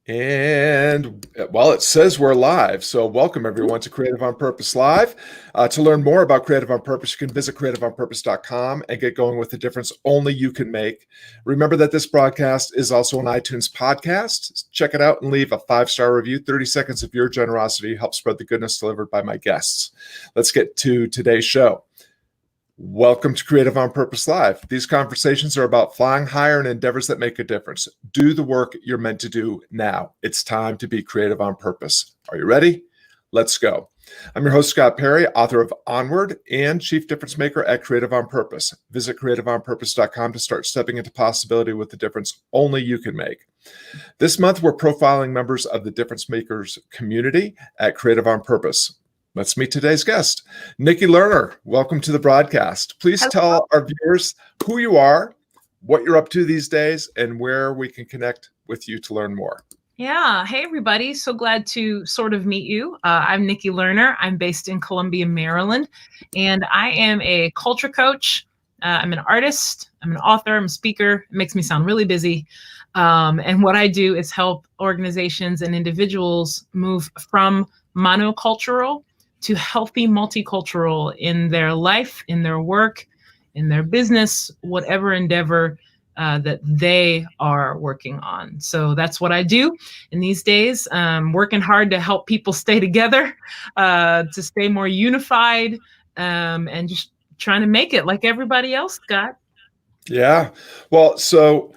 And well, it says we're live. So, welcome everyone to Creative on Purpose Live. To learn more about Creative on Purpose, you can visit creativeonpurpose.com and get going with the difference only you can make. Remember that this broadcast is also an iTunes podcast. Check it out and leave a 5-star review. 30 seconds of your generosity helps spread the goodness delivered by my guests. Let's get to today's show. Welcome to Creative on Purpose Live. These conversations are about flying higher in endeavors that make a difference. Do the work you're meant to do now. It's time to be creative on purpose. Are you ready? Let's go. I'm your host, Scott Perry, author of Onward and Chief Difference Maker at Creative on Purpose. Visit creativeonpurpose.com to start stepping into possibility with the difference only you can make. This month, we're profiling members of the Difference Makers community at Creative on Purpose. Let's meet today's guest, Nikki Lerner. Welcome to the broadcast. Please tell our viewers who you are, what you're up to these days, and where we can connect with you to learn more. Yeah. Hey, everybody. So glad to sort of meet you. I'm Nikki Lerner. I'm based in Columbia, Maryland, and I am a culture coach. I'm an artist. I'm an author. I'm a speaker. It makes me sound really busy. And what I do is help organizations and individuals move from monocultural to healthy multicultural in their life, in their work, in their business, whatever endeavor that they are working on. So that's what I do. And these days, working hard to help people stay together, to stay more unified, and just trying to make it like everybody else, Scott. Yeah. Well, so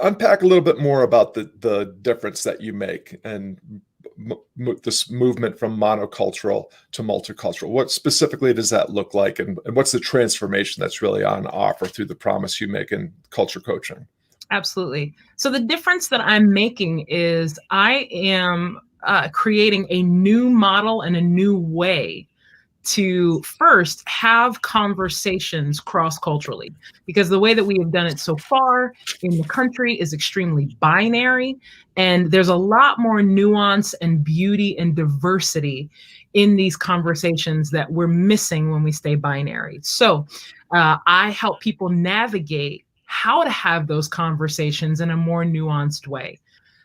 unpack a little bit more about the difference that you make and this movement from monocultural to multicultural. What specifically does that look like, and what's the transformation that's really on offer through the promise you make in culture coaching? Absolutely. So the difference that I'm making is I am creating a new model and a new way to first have conversations cross-culturally, because the way that we have done it so far in the country is extremely binary, and there's a lot more nuance and beauty and diversity in these conversations that we're missing when we stay binary. So I help people navigate how to have those conversations in a more nuanced way.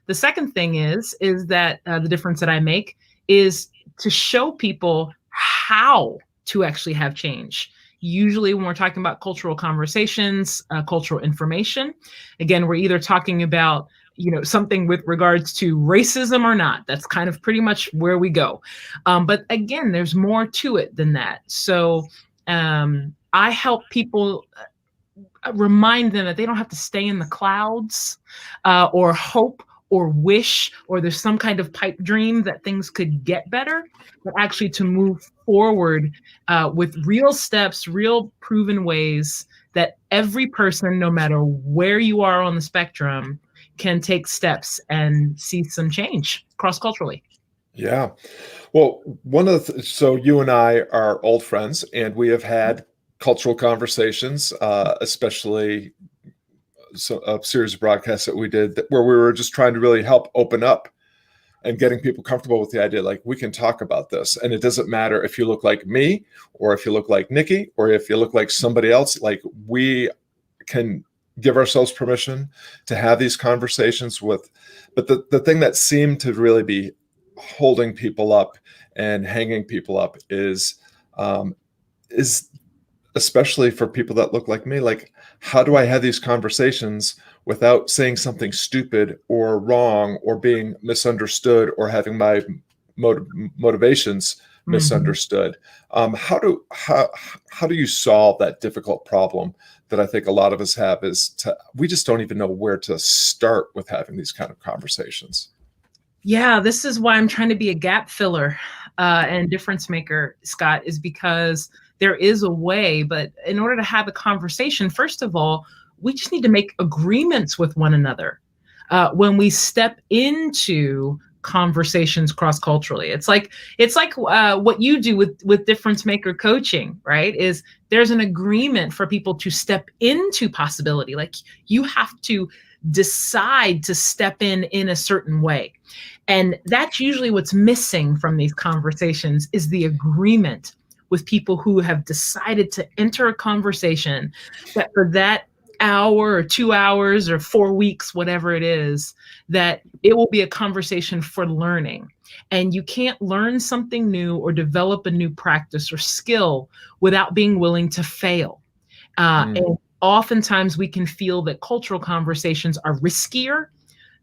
The second thing is that the difference that I make is to show people how to actually have change. Usually when we're talking about cultural conversations, cultural information, again, we're either talking about, something with regards to racism or not. That's kind of pretty much where we go. But again, there's more to it than that. So I help people remind them that they don't have to stay in the clouds or hope or wish, or there's some kind of pipe dream that things could get better, but actually to move forward with real steps, real proven ways that every person, no matter where you are on the spectrum, can take steps and see some change cross-culturally. Yeah. Well, so you and I are old friends, and we have had cultural conversations, especially a series of broadcasts that we did where we were just trying to really help open up and getting people comfortable with the idea, like, we can talk about this. And it doesn't matter if you look like me or if you look like Nikki or if you look like somebody else, like, we can give ourselves permission to have these conversations but the thing that seemed to really be holding people up and hanging people up is especially for people that look like me, like, how do I have these conversations without saying something stupid or wrong or being misunderstood or having my motivations misunderstood? How do you solve that difficult problem that I think a lot of us have, we just don't even know where to start with having these kind of conversations? Yeah, this is why I'm trying to be a gap filler and difference maker, Scott, is because there is a way, but in order to have a conversation, first of all, we just need to make agreements with one another. When we step into conversations cross-culturally, it's like what you do with difference maker coaching, right? Is there's an agreement for people to step into possibility. Like, you have to decide to step in a certain way. And that's usually what's missing from these conversations, is the agreement with people who have decided to enter a conversation that for that hour or 2 hours or 4 weeks, whatever it is, that it will be a conversation for learning. And you can't learn something new or develop a new practice or skill without being willing to fail. And oftentimes we can feel that cultural conversations are riskier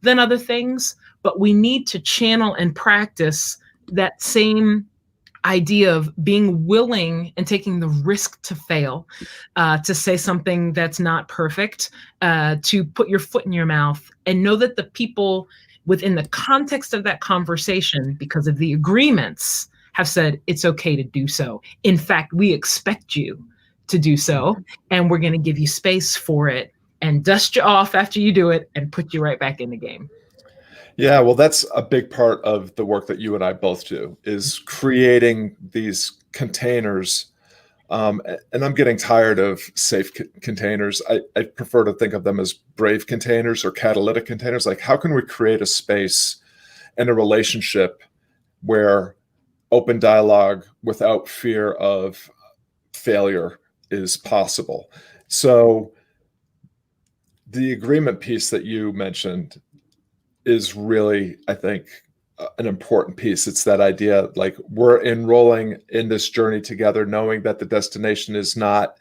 than other things, but we need to channel and practice that same idea of being willing and taking the risk to fail, to say something that's not perfect, to put your foot in your mouth and know that the people within the context of that conversation, because of the agreements, have said it's okay to do so. In fact, we expect you to do so, and we're going to give you space for it and dust you off after you do it and put you right back in the game. Yeah, well, that's a big part of the work that you and I both do, is creating these containers. And I'm getting tired of safe containers. I prefer to think of them as brave containers or catalytic containers. Like, how can we create a space and a relationship where open dialogue without fear of failure is possible? So the agreement piece that you mentioned is really, I think, an important piece. It's that idea, like, we're enrolling in this journey together, knowing that the destination is not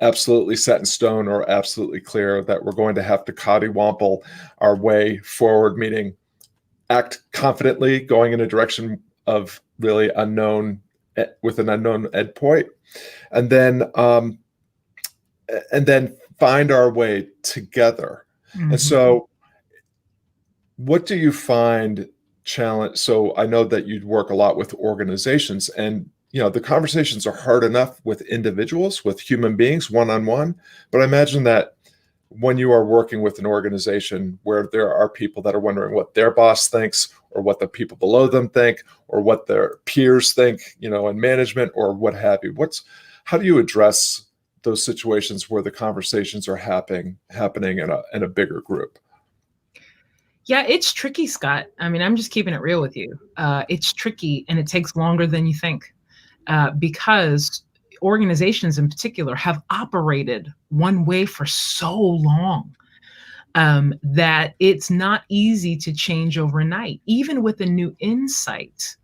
absolutely set in stone or absolutely clear, that we're going to have to cottywomple our way forward, meaning act confidently, going in a direction of really unknown, with an unknown endpoint, and then find our way together. And so what do you find challenge? So I know that you work a lot with organizations, and the conversations are hard enough with individuals, with human beings, one-on-one. But I imagine that when you are working with an organization where there are people that are wondering what their boss thinks, or what the people below them think, or what their peers think, in management, or what have you, how do you address those situations where the conversations are happening in a bigger group? Yeah, it's tricky, Scott. I mean, I'm just keeping it real with you. It's tricky, and it takes longer than you think, because organizations in particular have operated one way for so long, that it's not easy to change overnight. Even with a new insight,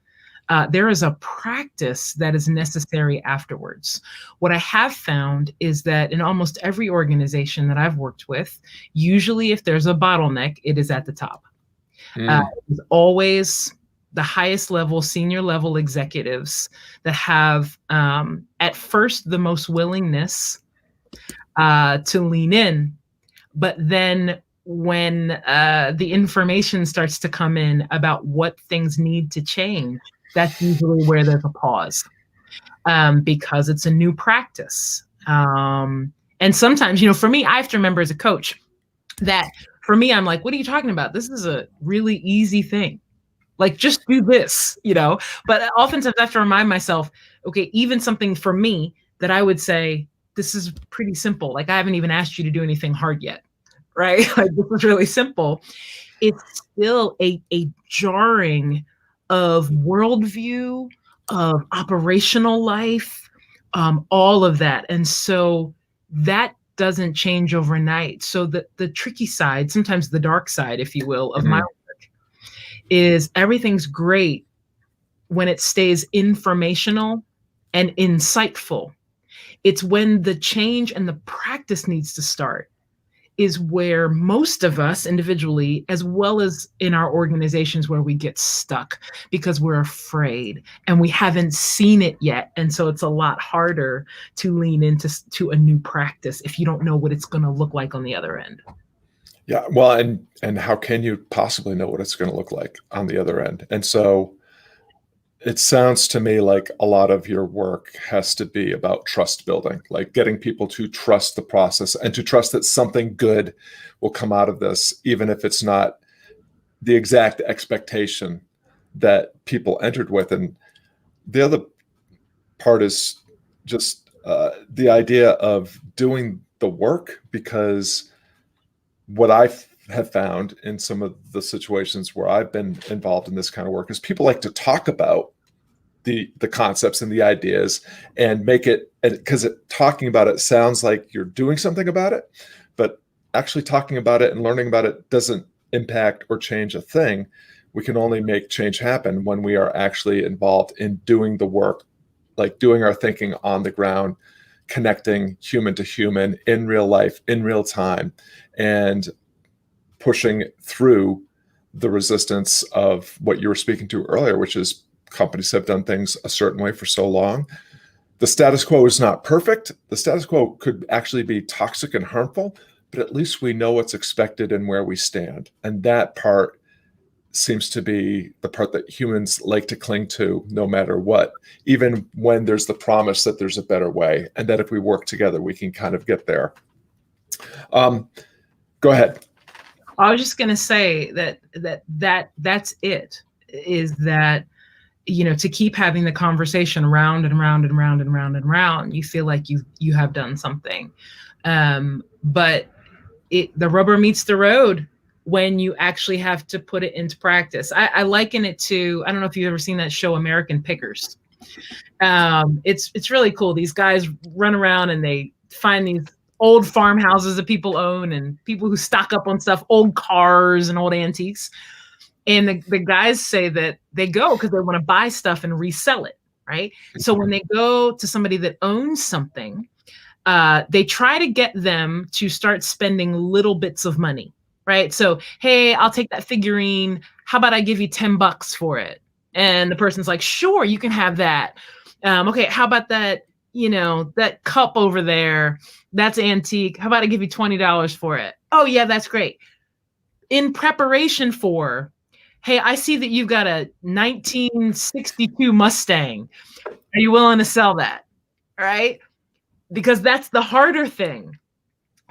there is a practice that is necessary afterwards. What I have found is that in almost every organization that I've worked with, usually if there's a bottleneck, it is at the top. It's always the highest level, senior level executives that have, at first, the most willingness to lean in. But then when the information starts to come in about what things need to change, that's usually where there's a pause, because it's a new practice. And sometimes, for me, I have to remember as a coach that for me, I'm like, what are you talking about? This is a really easy thing. Like, just do this, But oftentimes I have to remind myself, okay, even something for me that I would say, this is pretty simple. Like, I haven't even asked you to do anything hard yet, right? Like, this is really simple. It's still a jarring of worldview, of operational life, all of that. And so that doesn't change overnight. So the tricky side, sometimes the dark side, if you will, of my work is everything's great when it stays informational and insightful. It's when the change and the practice needs to start is where most of us individually, as well as in our organizations, where we get stuck because we're afraid and we haven't seen it yet. And so it's a lot harder to lean into a new practice if you don't know what it's going to look like on the other end. Yeah, well, and how can you possibly know what it's going to look like on the other end? And so it sounds to me like a lot of your work has to be about trust building, like getting people to trust the process and to trust that something good will come out of this, even if it's not the exact expectation that people entered with. And the other part is just the idea of doing the work, because what I have found in some of the situations where I've been involved in this kind of work is people like to talk about the concepts and the ideas and make it, because talking about it sounds like you're doing something about it, but actually talking about it and learning about it doesn't impact or change a thing. We can only make change happen when we are actually involved in doing the work, like doing our thinking on the ground, connecting human to human in real life, in real time, and pushing through the resistance of what you were speaking to earlier, which is companies have done things a certain way for so long. The status quo is not perfect. The status quo could actually be toxic and harmful, but at least we know what's expected and where we stand. And that part seems to be the part that humans like to cling to no matter what, even when there's the promise that there's a better way and that if we work together, we can kind of get there. Go ahead. I was just going to say that's it, is that, to keep having the conversation round and round and round and round and round, you feel like you have done something. But the rubber meets the road when you actually have to put it into practice. I liken it to, I don't know if you've ever seen that show, American Pickers. It's really cool. These guys run around and they find these old farmhouses that people own and people who stock up on stuff, old cars and old antiques. And the guys say that they go because they want to buy stuff and resell it, right? So when they go to somebody that owns something, they try to get them to start spending little bits of money, right? So, hey, I'll take that figurine. How about I give you $10 for it? And the person's like, sure, you can have that. Okay, how about that, that cup over there? That's antique. How about I give you $20 for it? Oh, yeah, that's great. In preparation for, hey, I see that you've got a 1962 Mustang. Are you willing to sell that? All right? Because that's the harder thing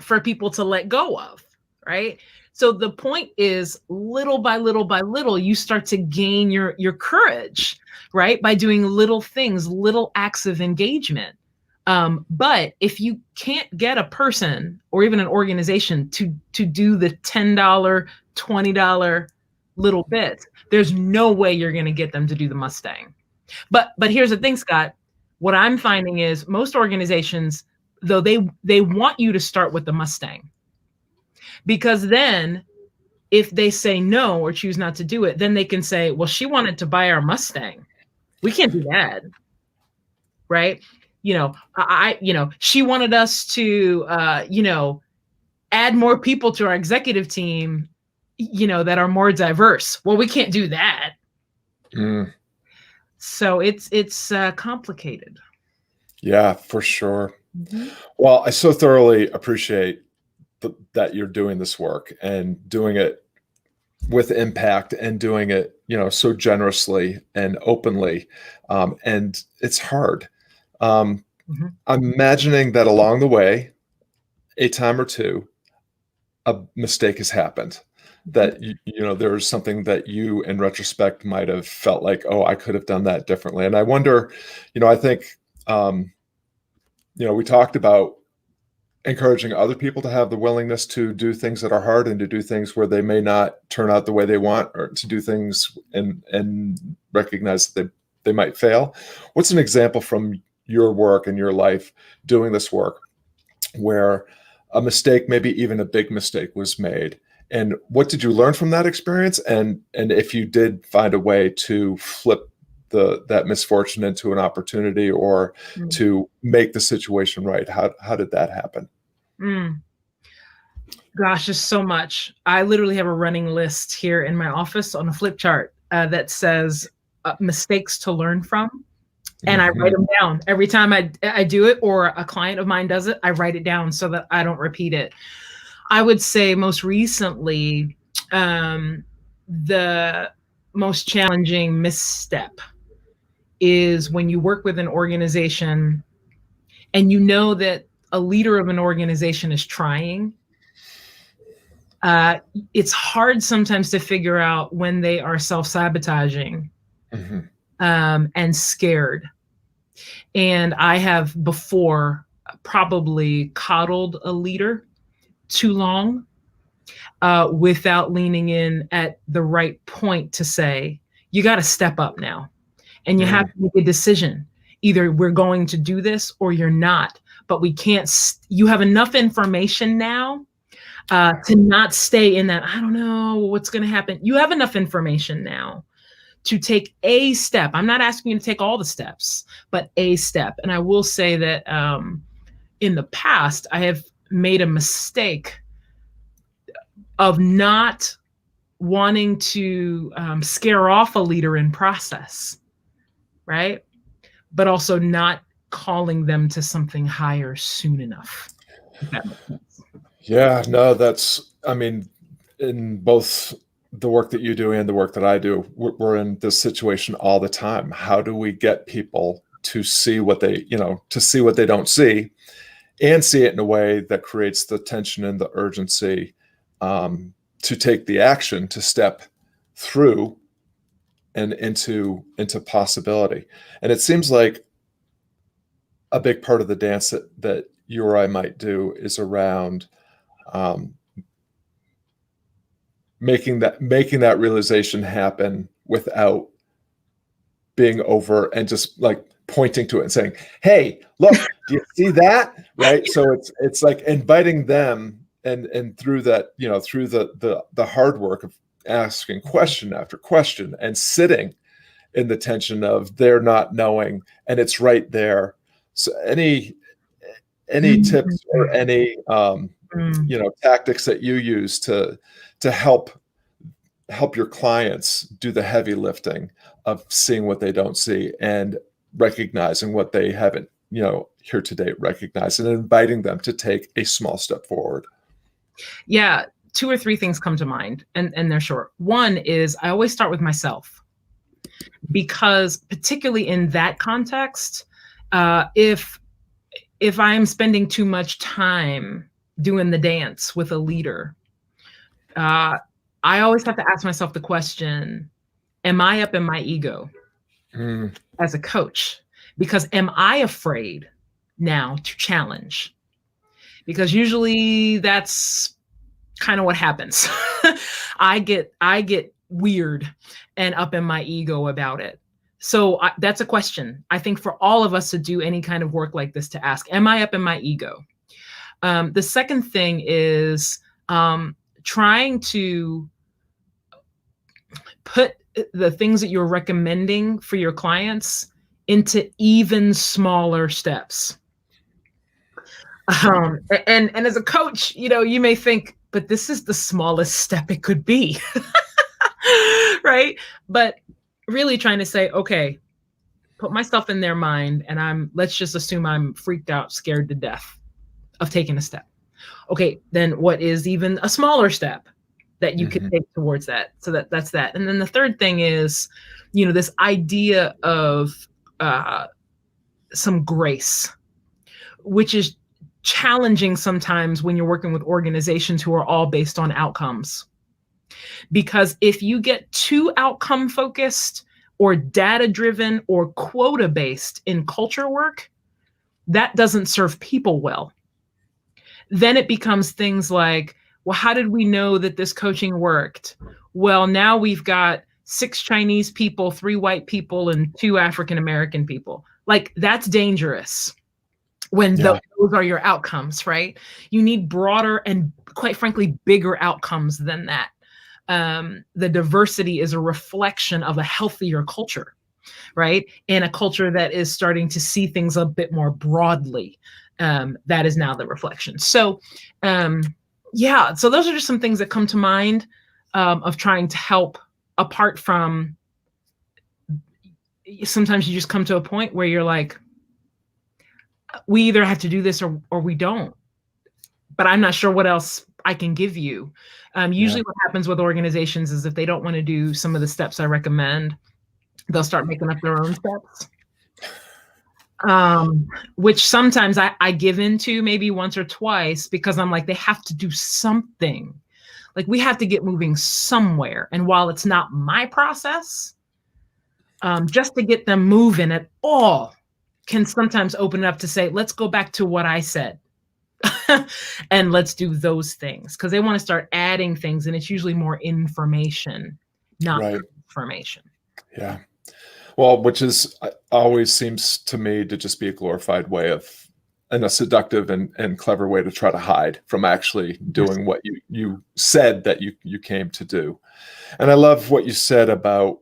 for people to let go of, right? So the point is, little by little by little, you start to gain your courage, right? By doing little things, little acts of engagement. But if you can't get a person or even an organization to do the $10, $20 little bits, there's no way you're going to get them to do the Mustang. But here's the thing, Scott. What I'm finding is most organizations, though, they want you to start with the Mustang, because then if they say no or choose not to do it, then they can say, well, she wanted to buy our Mustang. We can't do that. Right. She wanted us to, add more people to our executive team, that are more diverse. Well, we can't do that. So it's complicated. Yeah, for sure. Mm-hmm. Well, I so thoroughly appreciate that you're doing this work and doing it with impact and doing it, so generously and openly. And it's hard. I'm imagining that along the way, a time or two, a mistake has happened. That there was something that you, in retrospect, might have felt like, oh, I could have done that differently. And I wonder, I think, we talked about encouraging other people to have the willingness to do things that are hard and to do things where they may not turn out the way they want, or to do things and recognize that they might fail. What's an example from your work and your life doing this work where a mistake, maybe even a big mistake, was made? And what did you learn from that experience? And if you did find a way to flip that misfortune into an opportunity, or to make the situation right, how did that happen? Gosh, there's so much. I literally have a running list here in my office on a flip chart that says mistakes to learn from. And I write them down every time I do it, or a client of mine does it. I write it down so that I don't repeat it. I would say most recently, the most challenging misstep is when you work with an organization and you know that a leader of an organization is trying. It's hard sometimes to figure out when they are self-sabotaging and scared. And I have before probably coddled a leader too long without leaning in at the right point to say, you got to step up now. and you have to make a decision. Either we're going to do this or you're not, but we can't, you have enough information now to not stay in that, I don't know what's going to happen. You have enough information now to take a step. I'm not asking you to take all the steps, but a step. And I will say that in the past, I have made a mistake of not wanting to scare off a leader in process, right? But also not calling them to something higher soon enough. If that makes sense. Yeah, no, that's, I mean, in both the work that you do and the work that I do, we're in this situation all the time. How do we get people to see what they, to see what they don't see, and see it in a way that creates the tension and the urgency to take the action, to step through and into possibility. And it seems like a big part of the dance that you or I might do is around making that realization happen without being over and just like pointing to it and saying, "Hey, look, do you see that?" Right? So it's like inviting them and through that, through the hard work of asking question after question and sitting in the tension of their not knowing, and it's right there. So any tips or any tactics that you use to help your clients do the heavy lifting of seeing what they don't see and recognizing what they haven't here to date recognized, and inviting them to take a small step forward? Yeah, 2 or 3 things come to mind, and they're short. One is I always start with myself, because particularly in that context, if I'm spending too much time doing the dance with a leader, I always have to ask myself the question, am I up in my ego as a coach? Because am I afraid now to challenge? Because usually that's kind of what happens. I get weird and up in my ego about it. So that's a question, I think, for all of us to do any kind of work like this, to ask, am I up in my ego? The second thing is trying to put the things that you're recommending for your clients into even smaller steps. And as a coach, you may think, but this is the smallest step it could be. Right? But really trying to say, okay, put myself in their mind, and let's just assume I'm freaked out, scared to death of taking a step. Okay, then what is even a smaller step that you can take towards that? So that's that. And then the third thing is, this idea of some grace, which is challenging sometimes when you're working with organizations who are all based on outcomes. Because if you get too outcome focused or data driven or quota based in culture work, that doesn't serve people well. Then it becomes things like, well, how did we know that this coaching worked? Well, now we've got 6 Chinese people, 3 white people, and 2 African American people. Like, that's dangerous when those are your outcomes, right? You need broader and, quite frankly, bigger outcomes than that. The diversity is a reflection of a healthier culture, right? And a culture that is starting to see things a bit more broadly. That is now the reflection. So, so those are just some things that come to mind of trying to help, apart from sometimes you just come to a point where you're like, we either have to do this or we don't, but I'm not sure what else I can give you. Usually what happens with organizations is if they don't want to do some of the steps I recommend, they'll start making up their own steps. Which sometimes I give into maybe once or twice, because I'm like, they have to do something. Like, we have to get moving somewhere. And while it's not my process, just to get them moving at all can sometimes open it up to say, let's go back to what I said. And let's do those things, because they want to start adding things, and it's usually more information, not information. Yeah. Well, which is always seems to me to just be a glorified way of, and a seductive and clever way to try to hide from actually Yes. doing what you said that you came to do. And I love what you said about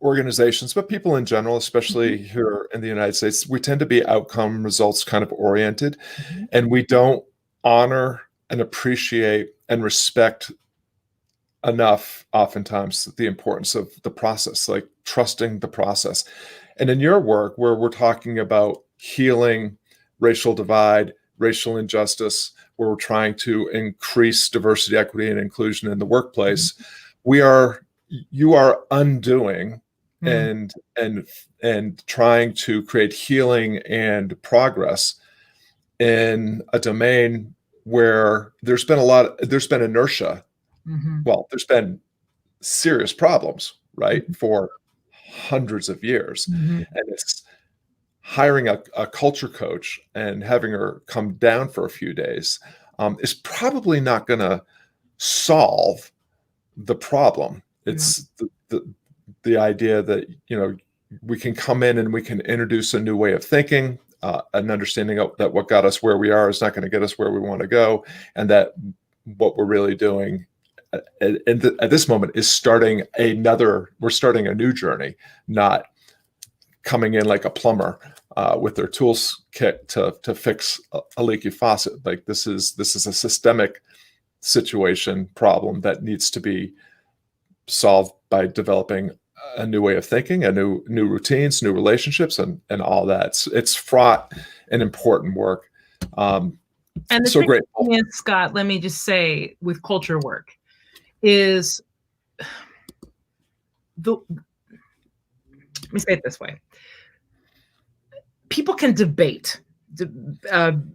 organizations, but people in general, especially Mhm. here in the United States, we tend to be outcome results kind of oriented, Mhm. and we don't honor and appreciate and respect enough oftentimes the importance of the process, like trusting the process. And in your work, where we're talking about healing racial divide, racial injustice, where we're trying to increase diversity, equity, and inclusion in the workplace, we are you are undoing Mhm. and and trying to create healing and progress in a domain where there's been inertia. Mhm. Well, there's been serious problems, right, for hundreds of years. Mhm. And it's hiring a culture coach and having her come down for a few days is probably not going to solve the problem. Yeah. It's the idea that, we can come in and we can introduce a new way of thinking, an understanding of that what got us where we are is not going to get us where we want to go, and that what we're really doing at this moment is we're starting a new journey, not coming in like a plumber with their tools kit to fix a leaky faucet. Like this is a systemic situation problem that needs to be solved by developing a new way of thinking, new routines, new relationships, and all that. It's fraught and important work. Um, And the so tricky grateful. thing is, Scott, let me just say with culture work is let me say it this way. People can debate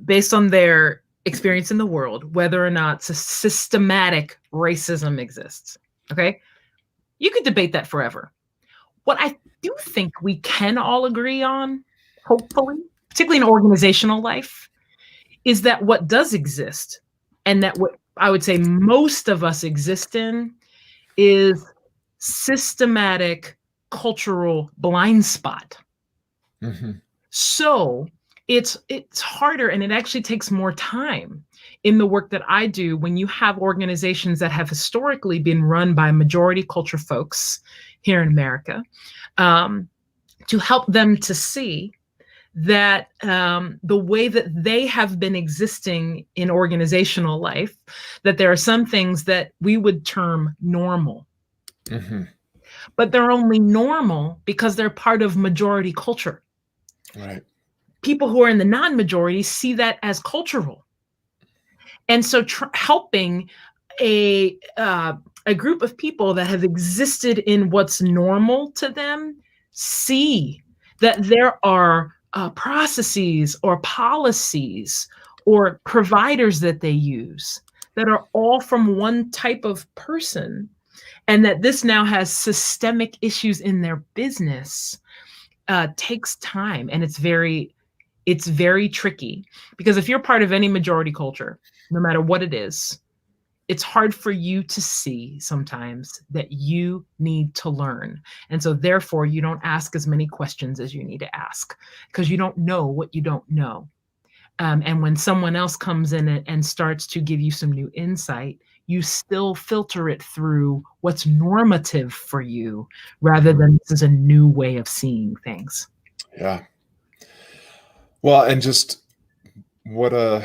based on their experience in the world whether or not systematic racism exists. Okay? You could debate that forever. What I do think we can all agree on, hopefully, particularly in organizational life, is that what does exist, and that what I would say most of us exist in, is systematic cultural blind spot. Mhm. So it's harder, and it actually takes more time in the work that I do when you have organizations that have historically been run by majority culture folks here in America, um, to help them to see that the way that they have been existing in organizational life, that there are some things that we would term normal, Mhm. but they're only normal because they're part of majority culture. Right. People who are in the non-majority see that as cultural. And so helping a group of people that have existed in what's normal to them see that there are processes or policies or providers that they use that are all from one type of person, and that this now has systemic issues in their business, takes time, and it's very tricky, because if you're part of any majority culture, no matter what it is, it's hard for you to see sometimes that you need to learn. And so therefore you don't ask as many questions as you need to ask, because you don't know what you don't know. And when someone else comes in and starts to give you some new insight, you still filter it through what's normative for you, rather than this is a new way of seeing things. Yeah. Well, and just what a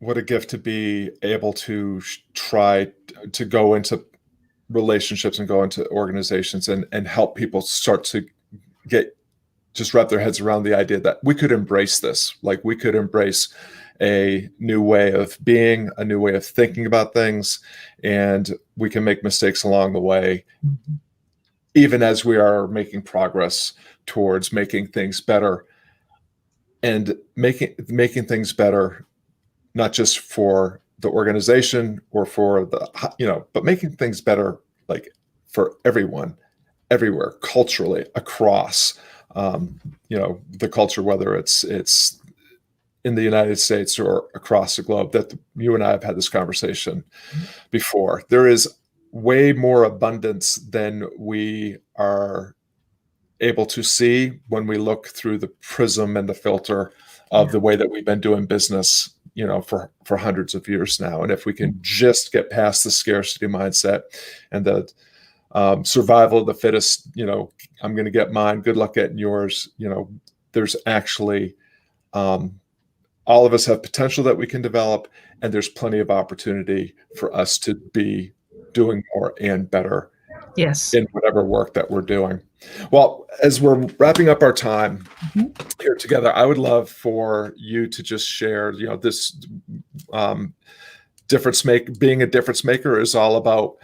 what a gift to be able to try to go into relationships and go into organizations and help people start to get just wrap their heads around the idea that we could embrace this. Like we could embrace a new way of being, a new way of thinking about things, and we can make mistakes along the way, Mhm. even as we are making progress towards making things better, and making things better not just for the organization or for but making things better, like for everyone, everywhere, culturally, across, the culture, whether it's in the United States or across the globe. That you and I have had this conversation before. There is way more abundance than we are able to see when we look through the prism and the filter of the way that we've been doing business, for hundreds of years now. And if we can just get past the scarcity mindset and the survival of the fittest, I'm going to get mine, good luck getting yours. There's actually, all of us have potential that we can develop, and there's plenty of opportunity for us to be doing more and better Yes. in whatever work that we're doing. Well, as we're wrapping up our time here together, I would love for you to just share, this being a difference maker is all about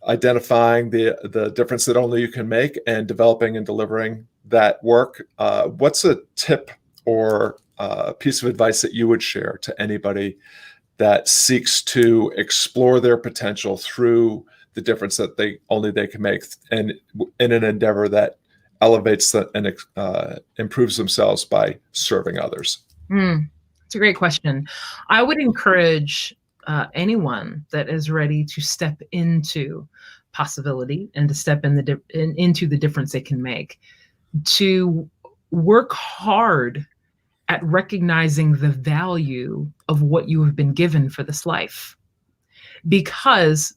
identifying the difference that only you can make and developing and delivering that work. What's a tip or a piece of advice that you would share to anybody that seeks to explore their potential through the difference that they can make, and in an endeavor that elevates and improves themselves by serving others? It's a great question. I would encourage anyone that is ready to step into possibility and to step into the difference they can make, to work hard at recognizing the value of what you have been given for this life, because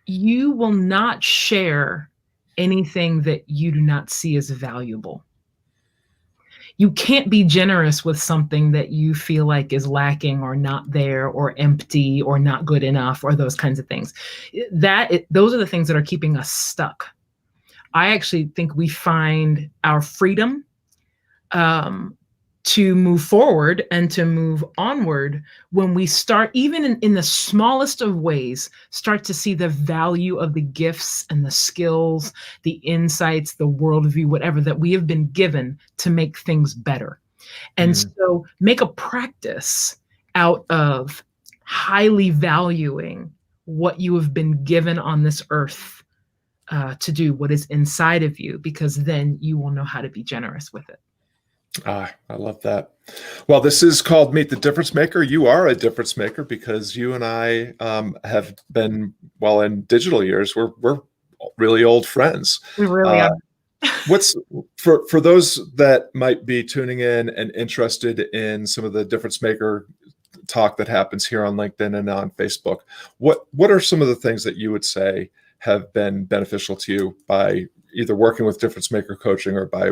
you will not share anything that you do not see as valuable. You can't be generous with something that you feel like is lacking or not there or empty or not good enough or those kinds of things. Those are the things that are keeping us stuck. I actually think we find our freedom to move forward and to move onward when we start, even in the smallest of ways, start to see the value of the gifts and the skills, the insights, the worldview, whatever that we have been given to make things better. And so make a practice out of highly valuing what you have been given on this earth to do, what is inside of you, because then you will know how to be generous with it. I love that. Well, this is called Meet the Difference Maker. You are a difference maker because you and I have been, well, in digital years, we're really old friends. We really are. What's for those that might be tuning in and interested in some of the difference maker talk that happens here on LinkedIn and on Facebook, what are some of the things that you would say have been beneficial to you by either working with difference maker coaching or by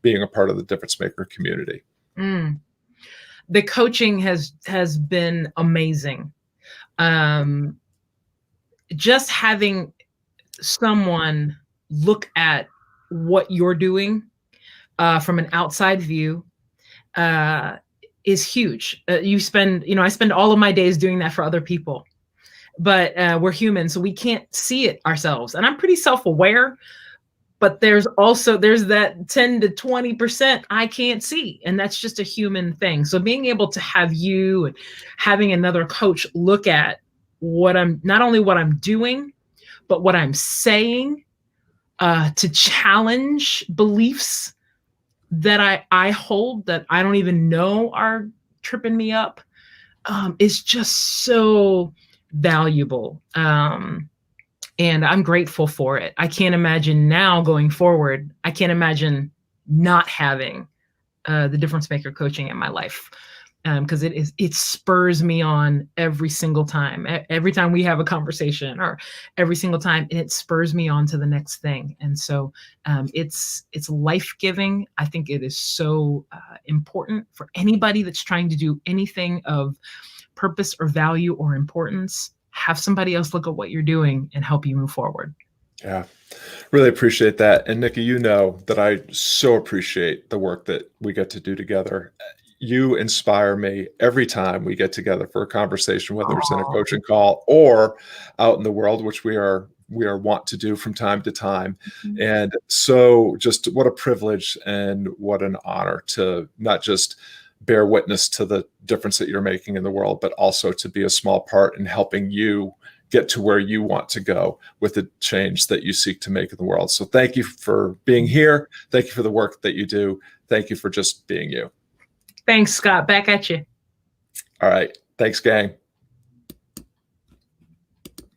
being a part of the difference maker community? The coaching has been amazing. Just having someone look at what you're doing from an outside view is huge. I spend all of my days doing that for other people, but we're human, so we can't see it ourselves. And I'm pretty self-aware, but there's that 10 to 20% I can't see. And that's just a human thing. So being able to have you and having another coach look at not only what I'm doing, but what I'm saying, to challenge beliefs that I hold that I don't even know are tripping me up, is just so valuable. And I'm grateful for it. I can't imagine now going forward. I can't imagine not having the difference maker coaching in my life, because it spurs me on every single time. Every time we have a conversation, or every single time, and it spurs me on to the next thing. And so it's life-giving. I think it is so important for anybody that's trying to do anything of purpose or value or importance. Have somebody else look at what you're doing and help you move forward. Yeah, really appreciate that. And Nikki, you know that I so appreciate the work that we get to do together. You inspire me every time we get together for a conversation, whether it's in a coaching call or out in the world, which we are wont to do from time to time. And so just what a privilege and what an honor to not just bear witness to the difference that you're making in the world, but also to be a small part in helping you get to where you want to go with the change that you seek to make in the world. So thank you for being here. Thank you for the work that you do. Thank you for just being you. Thanks, Scott. Back at you. All right. Thanks, gang.